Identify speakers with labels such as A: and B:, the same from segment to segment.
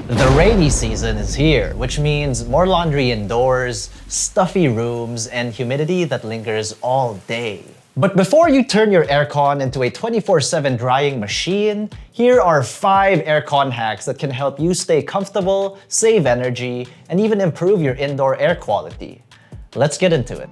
A: The rainy season is here, which means more laundry indoors, stuffy rooms, and humidity that lingers all day. But before you turn your aircon into a 24/7 drying machine, here are 5 aircon hacks that can help you stay comfortable, save energy, and even improve your indoor air quality. Let's get into it.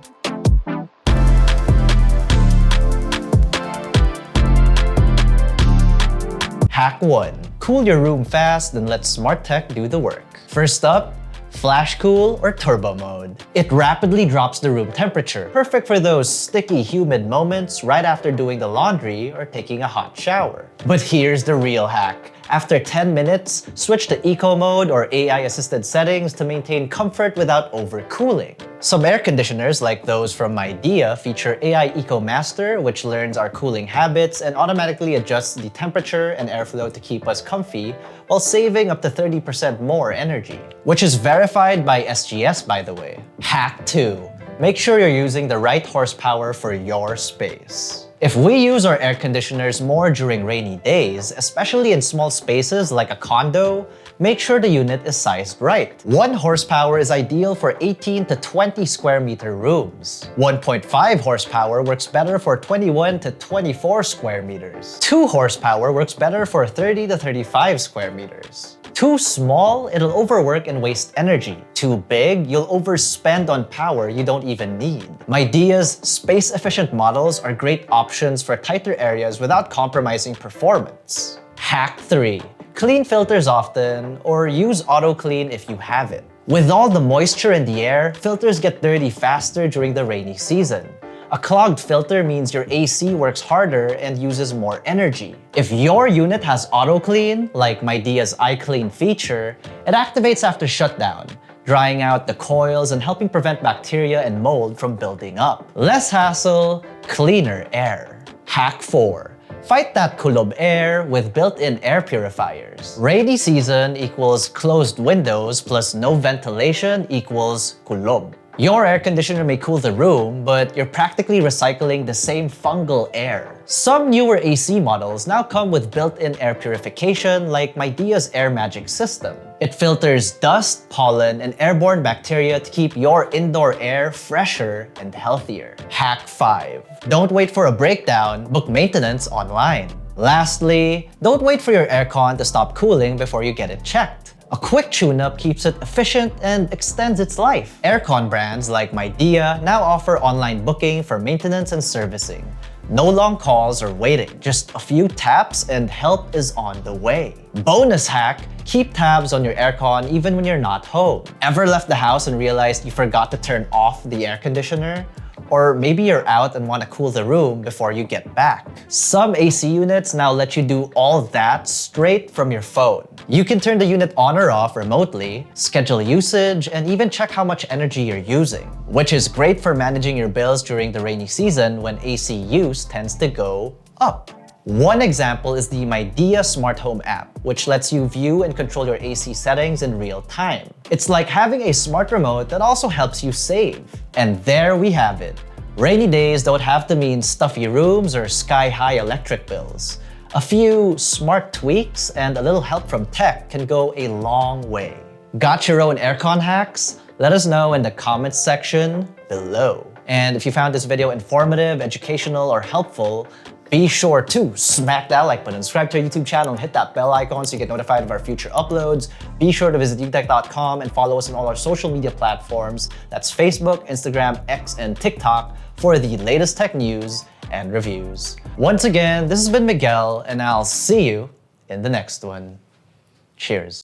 A: Hack 1. Cool your room fast, then let smart tech do the work. First up, Flash Cool or Turbo Mode. It rapidly drops the room temperature, perfect for those sticky, humid moments right after doing the laundry or taking a hot shower. But here's the real hack. After 10 minutes, switch to Eco Mode or AI-assisted settings to maintain comfort without overcooling. Some air conditioners, like those from Idea, feature AI Eco Master, which learns our cooling habits and automatically adjusts the temperature and airflow to keep us comfy, while saving up to 30% more energy. Which is verified by SGS, by the way. Hack 2. Make sure you're using the right horsepower for your space. If we use our air conditioners more during rainy days, especially in small spaces like a condo, make sure the unit is sized right. 1 horsepower is ideal for 18 to 20 square meter rooms. 1.5 horsepower works better for 21 to 24 square meters. 2 horsepower works better for 30 to 35 square meters. Too small, it'll overwork and waste energy. Too big, you'll overspend on power you don't even need. Midea's space-efficient models are great options for tighter areas without compromising performance. Hack 3. Clean filters often, or use auto clean if you have it. With all the moisture in the air, filters get dirty faster during the rainy season. A clogged filter means your AC works harder and uses more energy. If your unit has auto clean, like Midea's iClean feature, it activates after shutdown, drying out the coils and helping prevent bacteria and mold from building up. Less hassle, cleaner air. Hack 4. Fight that kulob air with built-in air purifiers. Rainy season equals closed windows plus no ventilation equals kulob. Your air conditioner may cool the room, but you're practically recycling the same fungal air. Some newer AC models now come with built-in air purification like Midea's Air Magic system. It filters dust, pollen, and airborne bacteria to keep your indoor air fresher and healthier. Hack 5. Don't wait for a breakdown, book maintenance online. Lastly, don't wait for your aircon to stop cooling before you get it checked. A quick tune-up keeps it efficient and extends its life. Aircon brands like Midea now offer online booking for maintenance and servicing. No long calls or waiting, just a few taps and help is on the way. Bonus hack, keep tabs on your aircon even when you're not home. Ever left the house and realized you forgot to turn off the air conditioner? Or maybe you're out and want to cool the room before you get back. Some AC units now let you do all that straight from your phone. You can turn the unit on or off remotely, schedule usage, and even check how much energy you're using, which is great for managing your bills during the rainy season when AC use tends to go up. One example is the Midea Smart Home app, which lets you view and control your AC settings in real time. It's like having a smart remote that also helps you save. And there we have it. Rainy days don't have to mean stuffy rooms or sky-high electric bills. A few smart tweaks and a little help from tech can go a long way. Got your own aircon hacks? Let us know in the comments section below. And if you found this video informative, educational, or helpful, be sure to smack that like button, subscribe to our YouTube channel, and hit that bell icon so you get notified of our future uploads. Be sure to visit utech.com and follow us on all our social media platforms. That's Facebook, Instagram, X, and TikTok for the latest tech news and reviews. Once again, this has been Miguel, and I'll see you in the next one. Cheers.